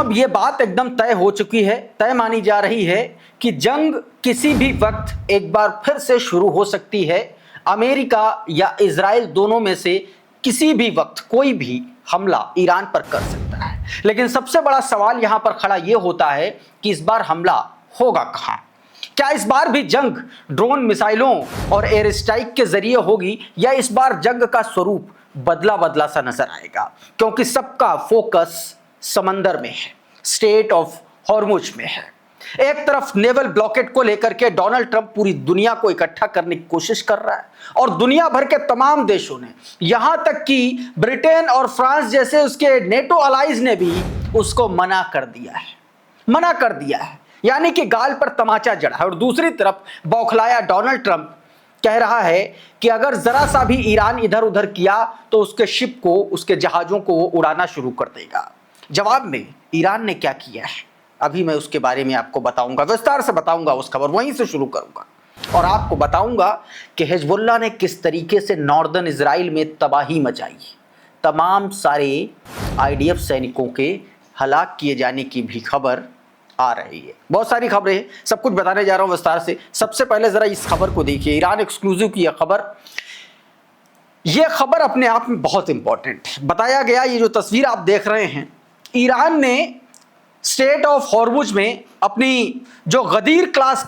अब ये बात एकदम तय हो चुकी है, तय मानी जा रही है कि जंग किसी भी वक्त एक बार फिर से शुरू हो सकती है। अमेरिका या इजराइल दोनों में से किसी भी वक्त कोई भी हमला ईरान पर कर सकता है। लेकिन सबसे बड़ा सवाल यहां पर खड़ा यह होता है कि इस बार हमला होगा कहां? क्या इस बार भी जंग ड्रोन मिसाइलों और एयर स्ट्राइक के जरिए होगी, या इस बार जंग का स्वरूप बदला बदला सा नजर आएगा? क्योंकि सबका फोकस समंदर में है, स्ट्रेट ऑफ हॉर्मुज में है। एक तरफ नेवल ब्लॉकेट को लेकर के डोनाल्ड ट्रंप पूरी दुनिया को इकट्ठा करने की कोशिश कर रहा है, और दुनिया भर के तमाम देशों ने, यहां तक कि ब्रिटेन और फ्रांस जैसे उसके नेटो अलाइज ने भी उसको मना कर दिया है, यानी कि गाल पर तमाचा जड़ा है। और दूसरी तरफ बौखलाया डोनाल्ड ट्रंप कह रहा है कि अगर जरा सा भी ईरान इधर उधर किया तो उसके शिप को, उसके जहाजों को वो उड़ाना शुरू कर देगा। जवाब में ईरान ने क्या किया है, अभी मैं उसके बारे में आपको बताऊंगा, विस्तार से बताऊंगा। उस खबर वहीं से शुरू करूंगा और आपको बताऊंगा कि हिजबुल्लाह ने किस तरीके से नॉर्दर्न इजराइल में तबाही मचाई। तमाम सारे आईडीएफ सैनिकों के हलाक किए जाने की भी खबर आ रही है। बहुत सारी खबरें हैं, सब कुछ बताने जा रहा हूं विस्तार से। सबसे पहले जरा इस खबर को देखिए, ईरान एक्सक्लूसिव की यह खबर अपने आप में बहुत इंपॉर्टेंट है। बताया गया, ये जो तस्वीर आप देख रहे हैं, ईरान ने स्टेट ऑफ हॉर्मुज में अपनी जो गादिर क्लास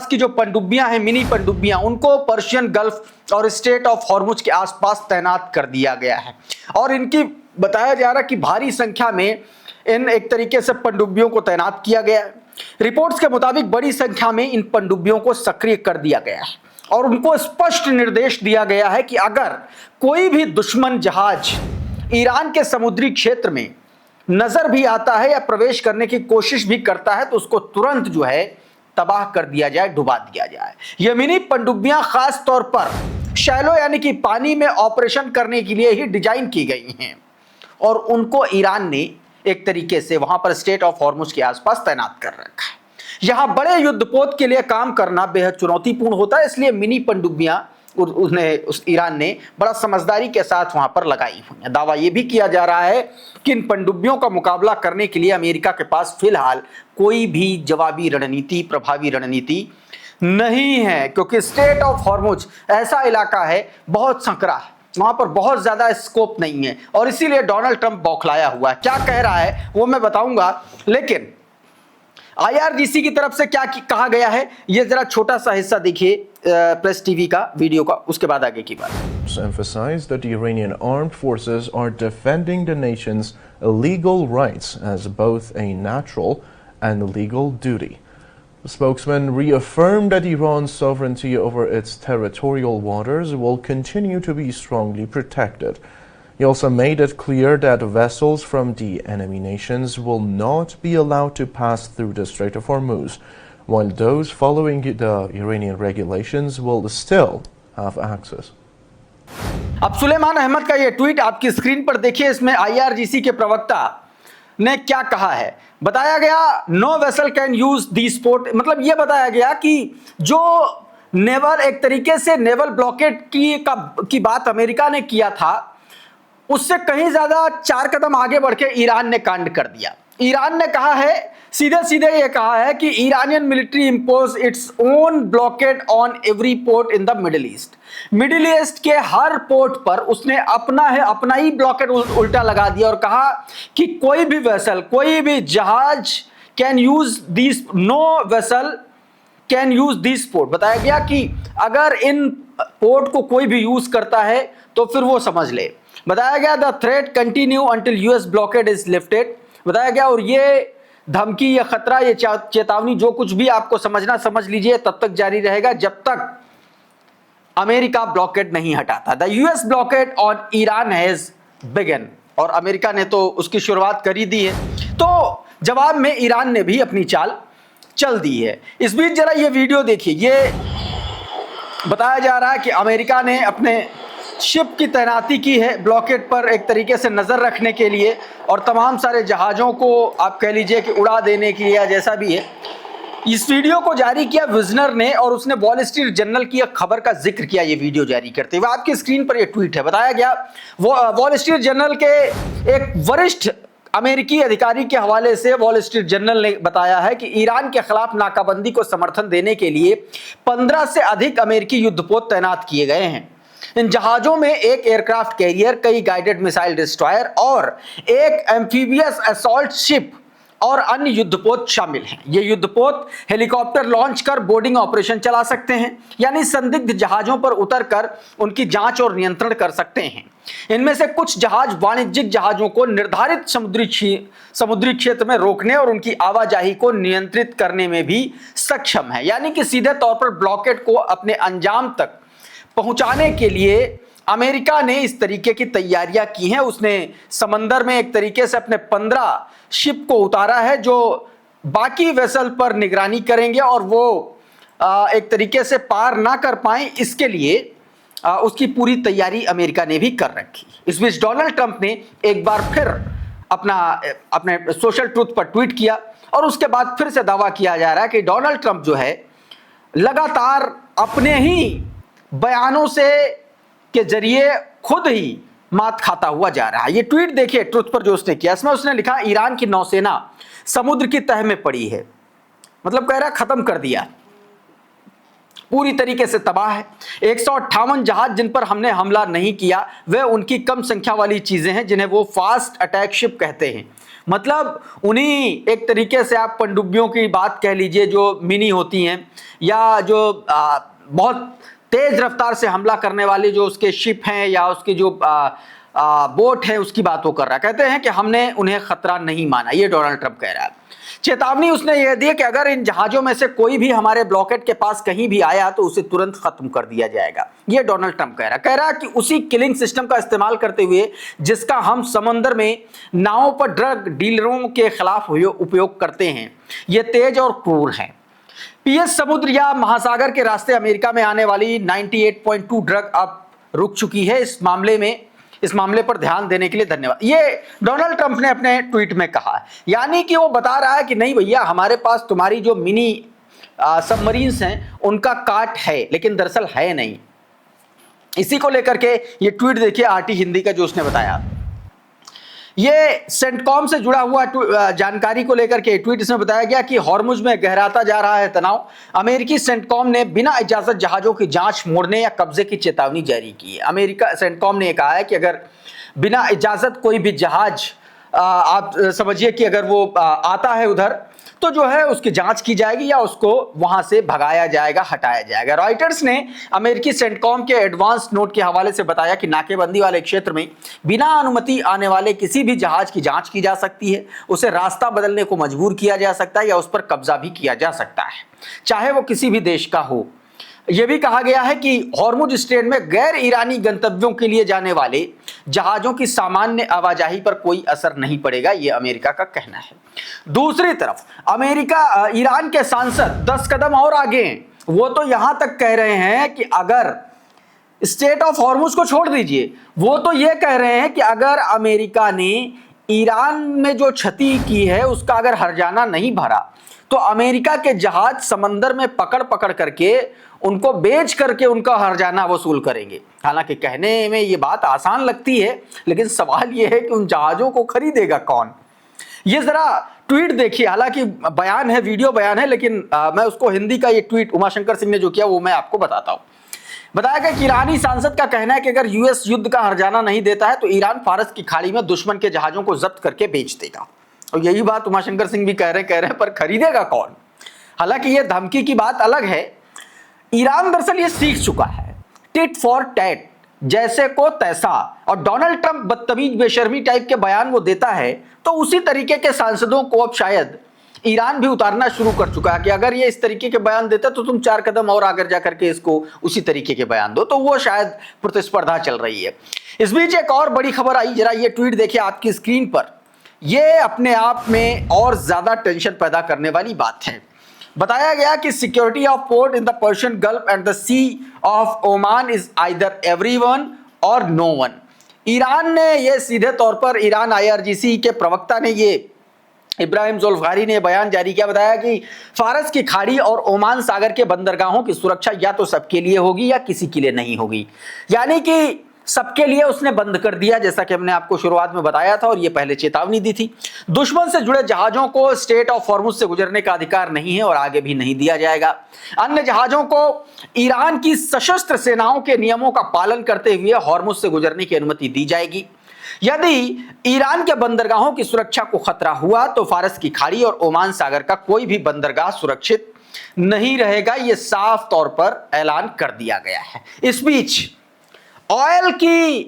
की जो पनडुब्बियां हैं, मिनी पनडुब्बियां, उनको पर्शियन गल्फ और स्टेट ऑफ हॉर्मुज के आसपास तैनात कर दिया गया है। और इनकी बताया जा रहा कि भारी संख्या में इन एक तरीके से पनडुब्बियों को तैनात किया गया है। रिपोर्ट्स के मुताबिक बड़ी संख्या में इन पनडुब्बियों को सक्रिय कर दिया गया है और उनको स्पष्ट निर्देश दिया गया है कि अगर कोई भी दुश्मन जहाज ईरान के समुद्री क्षेत्र में नजर भी आता है या प्रवेश करने की कोशिश भी करता है तो उसको तुरंत जो है तबाह कर दिया जाए, डुबा दिया जाए। ये मिनी पनडुब्बियां खास तौर पर शैलो यानी कि पानी में ऑपरेशन करने के लिए ही डिजाइन की गई हैं और उनको ईरान ने एक तरीके से वहां पर स्टेट ऑफ हॉर्मुज के आसपास तैनात कर रखा है। यहां बड़े युद्धपोत के लिए काम करना बेहद चुनौतीपूर्ण होता है, इसलिए मिनी पनडुब्बियां उस ईरान ने बड़ा समझदारी के साथ वहां पर लगाई हुई है। दावा यह भी किया जा रहा है कि इन पनडुब्बियों का मुकाबला करने के लिए अमेरिका के पास फिलहाल कोई भी जवाबी रणनीति, प्रभावी रणनीति नहीं है, क्योंकि स्टेट ऑफ हॉर्मुज ऐसा इलाका है, बहुत संकरा है, वहां पर बहुत ज्यादा स्कोप नहीं है और इसीलिए डोनाल्ड ट्रंप बौखलाया हुआ है। क्या कह रहा है वो मैं बताऊंगा, लेकिन आईआरजीसी की तरफ से क्या कहा गया है, ये जरा छोटा सा हिस्सा देखिए प्रेस टीवी का वीडियो का, उसके बाद आगे की बात। Emphasize that the Iranian armed forces are defending the nation's legal rights as both a natural and legal duty. The spokesman reaffirmed that Iran's sovereignty over its territorial waters will continue to be strongly protected. He also made it clear that vessels from the enemy nations will not be allowed to pass through the Strait of Hormuz, while those following the Iranian regulations will still have access. अब सुलेमान अहमद का ये tweet आपकी screen पर देखिए, इसमें IRGC के प्रवक्ता ने क्या कहा है। बताया गया no vessel can use this port, मतलब यह बताया गया कि जो नेवल एक तरीके से नेवल ब्लॉकेट की बात अमेरिका ने किया था, उससे कहीं ज्यादा 4 कदम आगे बढ़ के ईरान ने कांड कर दिया। ईरान ने कहा है, सीधे सीधे ये कहा है कि Iranian military impose its own blockade on every port in the middle east. Middle east के हर पोर्ट पर उसने अपना ही ब्लॉकेड उल्टा लगा दिया और कहा कि कोई भी वेसल, कोई भी जहाज can use this, no vessel can use this port. बताया गया कि अगर इन पोर्ट को कोई भी यूज करता है तो फिर वो समझ ले। बताया गया the threat continue until US blockade is lifted. बताया गया और ये धमकी, ये खतरा, ये चेतावनी, जो कुछ भी आपको समझना समझ लीजिए, तब तक जारी रहेगा जब तक अमेरिका ब्लॉकेड नहीं हटाता। The US blockade on Iran has begin, और अमेरिका ने तो उसकी शुरुआत कर ही दी है, तो जवाब में ईरान ने भी अपनी चाल चल दी है। इस बीच जरा ये वीडियो देखिए, ये बताया जा रहा है कि अमेरिका ने अपने शिप की तैनाती की है ब्लॉकेट पर एक तरीके से नजर रखने के लिए और तमाम सारे जहाजों को आप कह लीजिए कि उड़ा देने के लिए या जैसा भी है। इस वीडियो को जारी किया विजनर ने और उसने वॉल स्ट्रीट जर्नल की एक खबर का जिक्र किया ये वीडियो जारी करते हुए। आपकी स्क्रीन पर ये ट्वीट है। बताया गया वॉल स्ट्रीट जर्नल के एक वरिष्ठ अमेरिकी अधिकारी के हवाले से वॉल स्ट्रीट जर्नल ने बताया है कि ईरान के खिलाफ नाकाबंदी को समर्थन देने के लिए 15 से अधिक अमेरिकी युद्धपोत तैनात किए गए हैं। इन जहाजों में एक एयरक्राफ्ट कैरियर, कई गाइडेड मिसाइल डिस्ट्रॉयर और एक एम्फीबियस असॉल्ट शिप और अन्य युद्धपोत शामिल हैं। ये युद्धपोत हेलीकॉप्टर लॉन्च कर बोर्डिंग ऑपरेशन चला सकते हैं, यानी संदिग्ध जहाजों पर उतरकर उनकी जांच और नियंत्रण कर सकते हैं। इनमें से कुछ जहाज वाणिज्यिक जहाजों को निर्धारित समुद्री क्षेत्र में रोकने और उनकी आवाजाही को नियंत्रित करने में भी सक्षम है, यानी कि सीधे तौर पर ब्लॉकेड को अपने अंजाम तक पहुंचाने के लिए अमेरिका ने इस तरीके की तैयारियां की हैं। उसने समंदर में एक तरीके से अपने 15 शिप को उतारा है जो बाकी वेसल पर निगरानी करेंगे और वो एक तरीके से पार ना कर पाए, इसके लिए उसकी पूरी तैयारी अमेरिका ने भी कर रखी। इस बीच डोनाल्ड ट्रंप ने एक बार फिर अपने सोशल ट्रूथ पर ट्वीट किया और उसके बाद फिर से दावा किया जा रहा है कि डोनाल्ड ट्रंप जो है लगातार अपने ही बयानों से के जरिए खुद ही मात खाता हुआ जा रहा है। ये ट्वीट देखिए ट्रुथ पर जो उसने किया, इसमें उसने लिखा ईरान की नौसेना समुद्र की तह में पड़ी है, मतलब कह रहा खत्म कर दिया, पूरी तरीके से तबाह है। 158 जहाज जिन पर हमने हमला नहीं किया वे उनकी कम संख्या वाली चीजें हैं जिन्हें वो फास्ट अटैक शिप कहते हैं। मतलब उन्हीं एक तरीके से आप पनडुब्बियों की बात कह लीजिए जो मिनी होती हैं या जो बहुत तेज रफ्तार से हमला करने वाले जो उसके शिप हैं या उसकी जो बोट है उसकी बात वो कर रहा है। कहते हैं कि हमने उन्हें खतरा नहीं माना, ये डोनाल्ड ट्रंप कह रहा है। चेतावनी उसने यह दी कि अगर इन जहाजों में से कोई भी हमारे ब्लॉकेट के पास कहीं भी आया तो उसे तुरंत खत्म कर दिया जाएगा, ये डोनाल्ड ट्रंप कह रहा है कि उसी किलिंग सिस्टम का इस्तेमाल करते हुए जिसका हम समंदर में नावों पर ड्रग डीलरों के खिलाफ उपयोग करते हैं, ये तेज और क्रूर हैं। पीएस समुद्र या महासागर के रास्ते अमेरिका में आने वाली 98.2 ड्रग अब रुक चुकी है। इस मामले पर ध्यान देने के लिए धन्यवाद, ये डोनाल्ड ट्रंप ने अपने ट्वीट में कहा। यानी कि वो बता रहा है कि नहीं भैया, हमारे पास तुम्हारी जो मिनी सबमरीन्स हैं उनका काट है, लेकिन दरअसल है नहीं। इसी को लेकर के ये ट्वीट देखिए आरटी हिंदी का जो उसने बताया। ये सेंटकॉम से जुड़ा हुआ जानकारी को लेकर के ट्वीट इसमें बताया गया कि हॉर्मुज में गहराता जा रहा है तनाव। अमेरिकी सेंटकॉम ने बिना इजाजत जहाजों की जांच, मोड़ने या कब्जे की चेतावनी जारी की है। अमेरिका सेंटकॉम ने कहा है कि अगर बिना इजाजत कोई भी जहाज आप समझिए कि अगर वो आता है उधर तो जो है उसकी जांच की जाएगी या उसको वहां से भगाया जाएगा, हटाया जाएगा। रॉयटर्स ने अमेरिकी सेंटकॉम के एडवांस नोट के हवाले से बताया कि नाकेबंदी वाले क्षेत्र में बिना अनुमति आने वाले किसी भी जहाज की जांच की जा सकती है, उसे रास्ता बदलने को मजबूर किया जा सकता है या उस पर कब्जा भी किया जा सकता है, चाहे वो किसी भी देश का हो। यह भी कहा गया है कि हॉर्मुज स्ट्रेट में गैर ईरानी गंतव्यों के लिए जाने वाले जहाजों की सामान्य आवाजाही पर कोई असर नहीं पड़ेगा, यह अमेरिका का कहना है। दूसरी तरफ ईरान के सांसद 10 कदम और आगे हैं। वो तो यहां तक कह रहे हैं कि अगर स्टेट ऑफ हॉर्मुज को छोड़ दीजिए, वो तो यह कह रहे हैं कि अगर अमेरिका ने ईरान में जो क्षति की है उसका अगर हर्जाना नहीं भरा तो अमेरिका के जहाज समंदर में पकड़ करके उनको बेच करके उनका हर्जाना वसूल करेंगे। हालांकि कहने में ये बात आसान लगती है, लेकिन सवाल ये है कि उन जहाजों को खरीदेगा कौन। ये जरा ट्वीट देखिए, हालांकि बयान है, वीडियो बयान है, लेकिन मैं उसको हिंदी का ये ट्वीट उमाशंकर सिंह ने जो किया वो मैं आपको बताता हूं। बताया गया कि ईरानी सांसद का कहना है कि अगर यूएस युद्ध का हर्जाना नहीं देता है तो ईरान फारस की खाड़ी में दुश्मन के जहाजों को जब्त करके बेच देगा। और यही बात उमाशंकर सिंह भी कह रहे हैं, पर खरीदेगा कौन। हालांकि ये धमकी की बात अलग है। ईरान दरअसल ये सीख चुका है, टिट फॉर टैट, जैसे को तैसा। और डोनाल्ड ट्रंप बदतमीज बेशर्मी टाइप के बयान वो देता है तो उसी तरीके के सांसदों को अब शायद ईरान भी उतारना शुरू कर चुका है कि अगर ये इस तरीके के बयान देता तो तुम 4 कदम और आगे जाकर के इसको उसी तरीके के बयान दो, तो वो शायद प्रतिस्पर्धा चल रही है। इस बीच एक और बड़ी खबर आई, जरा ये ट्वीट देखिए आपकी स्क्रीन पर। ये अपने आप में और ज्यादा टेंशन पैदा करने वाली बात है। बताया गया कि security of port in the Persian Gulf and the Sea of Oman is either everyone or no one. Iran ने ये सीधे तौर पर, ईरान IRGC के प्रवक्ता ने ये इब्राहिम ज़ोल्फारी ने बयान जारी किया। बताया कि फारस की खाड़ी और ओमान सागर के बंदरगाहों की सुरक्षा या तो सबके लिए होगी या किसी के लिए नहीं होगी। यानी कि सबके लिए उसने बंद कर दिया, जैसा कि हमने आपको शुरुआत में बताया था और ये पहले चेतावनी दी थी। दुश्मन से जुड़े जहाजों को स्ट्रेट ऑफ हॉर्मुज से गुजरने का अधिकार नहीं है और आगे भी नहीं दिया जाएगा। अन्य जहाजों को ईरान की सशस्त्र सेनाओं के नियमों का पालन करते हुए हॉर्मुज से गुजरने की अनुमति दी जाएगी। यदि ईरान के बंदरगाहों की सुरक्षा को खतरा हुआ तो फारस की खाड़ी और ओमान सागर का कोई भी बंदरगाह सुरक्षित नहीं रहेगा, यह साफ तौर पर ऐलान कर दिया गया है। इस बीच ऑयल की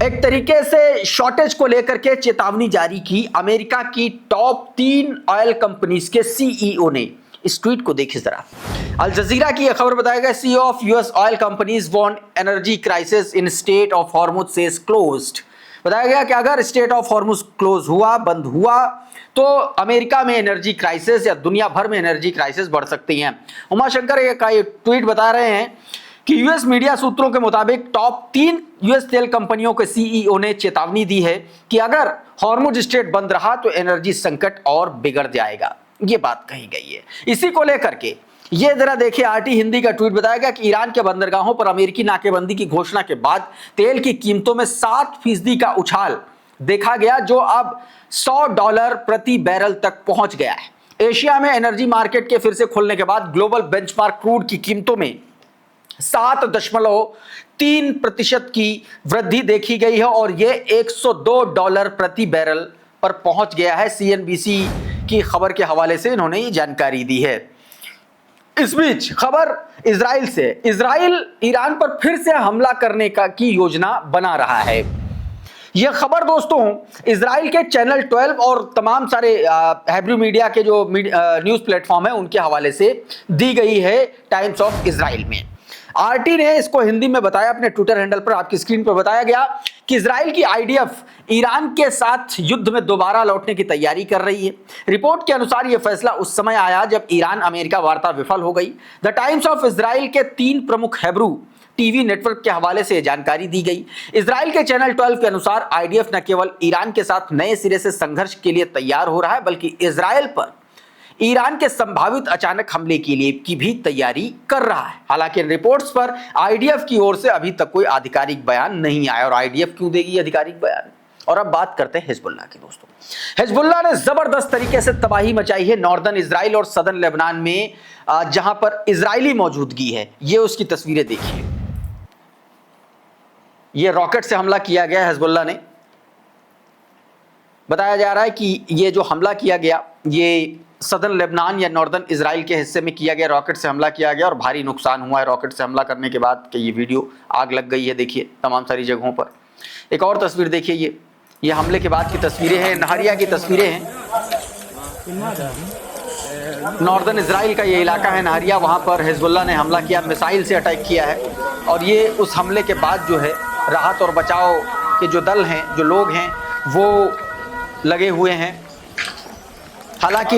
एक तरीके से शॉर्टेज को लेकर के चेतावनी जारी की अमेरिका की टॉप 3 ऑयल कंपनीज के सीईओ ने। इस ट्वीट को देखिए जरा। अल जजीरा की यह खबर बताया गया, CEO of US oil companies warn energy crisis in state of Hormuz says closed. बताया गया कि अगर स्टेट ऑफ हॉर्मुज क्लोज हुआ, बंद हुआ, तो अमेरिका में एनर्जी क्राइसिस या दुनिया भर में एनर्जी क्राइसिस बढ़ सकती हैं। उमाशंकर का ये ट्वीट बता रहे हैं कि यूएस मीडिया सूत्रों के मुताबिक टॉप 3 यूएस तेल कंपनियों के सीईओ ने चेतावनी दी है कि अगर हॉर्मुज स्ट्रेट बंद रहा तो एनर्जी संकट और बिगड़ जाएगा। ये बात कही गई है। इसी को लेकर के ये जरा देखिए, आरटी हिंदी का ट्वीट बताया गया कि ईरान के बंदरगाहों पर अमेरिकी नाकेबंदी की घोषणा के बाद तेल की कीमतों में 7% का उछाल देखा गया, जो अब $100 प्रति बैरल तक पहुंच गया है। एशिया में एनर्जी मार्केट के फिर से खुलने के बाद ग्लोबल बेंचमार्क क्रूड की कीमतों में 7.3% की वृद्धि देखी गई है और यह $102 प्रति बैरल पर पहुंच गया है। सीएनबीसी की खबर के हवाले से इन्होंने ये जानकारी दी है। इस बीच खबर इजराइल से, इजराइल ईरान पर फिर से हमला करने की योजना बना रहा है। यह खबर दोस्तों इजराइल के चैनल 12 और तमाम सारे हैब्रू मीडिया के जो न्यूज प्लेटफॉर्म है उनके हवाले से दी गई है टाइम्स ऑफ इजराइल में। आरटी ने इसको हिंदी में बताया अपने ट्विटर हैंडल पर, आपकी स्क्रीन पर बताया गया कि इजराइल की आईडीएफ ईरान के साथ युद्ध में दोबारा लौटने की तैयारी कर रही है। रिपोर्ट के अनुसार यह फैसला उस समय आया जब ईरान अमेरिका वार्ता विफल हो गई। द टाइम्स ऑफ इजराइल के 3 प्रमुख हैब्रू टीवी नेटवर्क के हवाले से जानकारी दी गई। इजराइल के चैनल 12 के अनुसार आईडीएफ न केवल ईरान के साथ नए सिरे से संघर्ष के लिए तैयार हो रहा है, बल्कि इजराइल पर ईरान के संभावित अचानक हमले के लिए की भी तैयारी कर रहा है। हालांकि इन रिपोर्ट्स पर आईडीएफ की ओर से अभी तक कोई आधिकारिक बयान नहीं आया और आईडीएफ क्यों देगी आधिकारिक बयान। और अब बात करते हैं हिजबुल्लाह की दोस्तों। हिजबुल्लाह ने जबरदस्त तरीके से तबाही मचाई है नॉर्दर्न इजराइल और सदर्न लेबनान में, जहां पर इजरायली मौजूदगी है। ये उसकी तस्वीरें देखिए। ये रॉकेट से हमला किया गया हिजबुल्लाह ने। बताया जा रहा है कि ये जो हमला किया गया ये सदर्न लेबनान या नॉर्दर्न इजराइल के हिस्से में किया गया, रॉकेट से हमला किया गया और भारी नुकसान हुआ है रॉकेट से हमला करने के बाद। कि ये वीडियो आग लग गई है, देखिए तमाम सारी जगहों पर। एक और तस्वीर देखिए, ये हमले के बाद की तस्वीरें हैं, नहरिया की तस्वीरें हैं। नॉर्दर्न इजराइल का ये इलाका है नहरिया, वहाँ पर हिजबुल्लाह ने हमला किया, मिसाइल से अटैक किया है। और ये उस हमले के बाद जो है राहत और बचाव के जो दल हैं, जो लोग हैं, वो लगे हुए हैं। हालांकि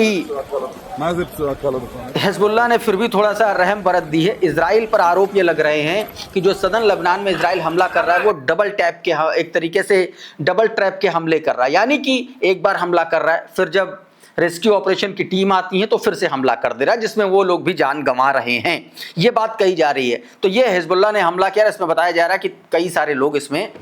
हिजबुल्लाह ने फिर भी थोड़ा सा रहम बरत दी है। इजराइल पर आरोप ये लग रहे हैं कि जो सदर्न लेबनान में इजराइल हमला कर रहा है वो डबल टैप के, एक तरीके से डबल ट्रैप के हमले कर रहा है। यानी कि एक बार हमला कर रहा है, फिर जब रेस्क्यू ऑपरेशन की टीम आती है तो फिर से हमला कर दे रहा है, जिसमें वो लोग भी जान गंवा रहे हैं। ये बात कही जा रही है। तो ये हिजबुल्लाह ने हमला किया। इसमें बताया जा रहा है कि कई सारे लोग इसमें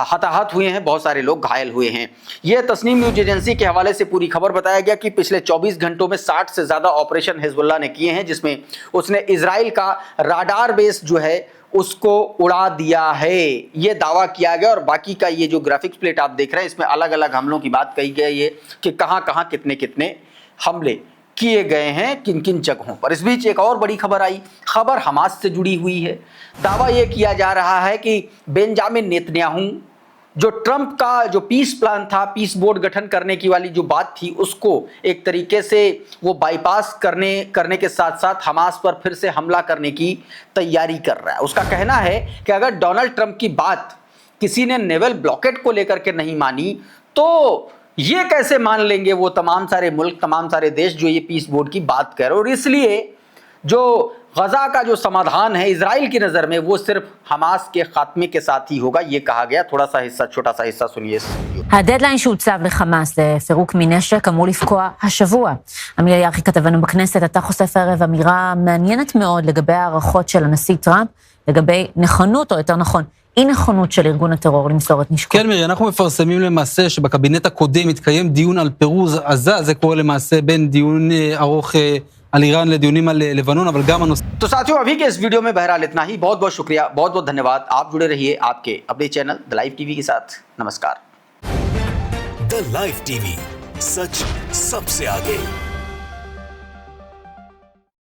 हताहत हुए हैं, बहुत सारे लोग घायल हुए हैं। यह तस्नीम न्यूज एजेंसी के हवाले से पूरी खबर बताया गया कि पिछले 24 घंटों में 60 से ज़्यादा ऑपरेशन हिजबुल्लाह ने किए हैं, जिसमें उसने इजराइल का राडार बेस जो है उसको उड़ा दिया है, ये दावा किया गया। और बाकी का ये जो ग्राफिक्स प्लेट आप देख रहे हैं, इसमें अलग अलग हमलों की बात कही गई है कि कहाँ कहाँ कितने कितने हमले किए गए हैं, किन किन जगहों पर। इस बीच एक और बड़ी खबर आई, खबर हमास से जुड़ी हुई है। दावा यह किया जा रहा है कि बेंजामिन नेतन्याहू, जो ट्रंप का जो पीस प्लान था, पीस बोर्ड गठन करने की वाली जो बात थी, उसको एक तरीके से वो बाईपास करने के साथ साथ हमास पर फिर से हमला करने की तैयारी कर रहा है। उसका कहना है कि अगर डोनाल्ड ट्रंप की बात किसी ने नेवल ब्लॉकेट को लेकर के नहीं मानी तो ये कैसे मान लेंगे वो तमाम सारे मुल्क, तमाम सारे देश जो ये पीस बोर्ड की बात कर रहे हैं। और इसलिए जो गजा का जो समाधान है इजराइल की नज़र में वो सिर्फ हमास के खात्मे के साथ ही होगा, ये कहा गया। थोड़ा सा हिस्सा, छोटा सा हिस्सा सुनिए। הדדליין שהוצב לחמאס לפירוק מנשק אמור לפקוע השבוע. אמיר ירחי כתבנו בכנסת, אתה חושף הערב אמירה מעניינת מאוד לגבי הערכות של הנשיא טראמפ, לגבי נכונות, או יותר נכון, אי נכונות של ארגון הטרור למסור את נשקו. כן, מירי, אנחנו מפרסמים למעשה שבקבינט הקודם התקיים דיון על פירוז עזה, זה קורה למעשה בין דיון ארוך על איראן לדיונים על לבנון, אבל גם הנושא... तो साथियों अभी के इस वीडियो में बहरहाल इतना ही। बहुत बहुत शुक्रिया, बहुत बहुत धन्यवाद। आप जुड़े रहिए आपके अपने चैनल द लाइव टीवी के साथ। नमस्कार। द लाइव टीवी, सच सबसे आगे।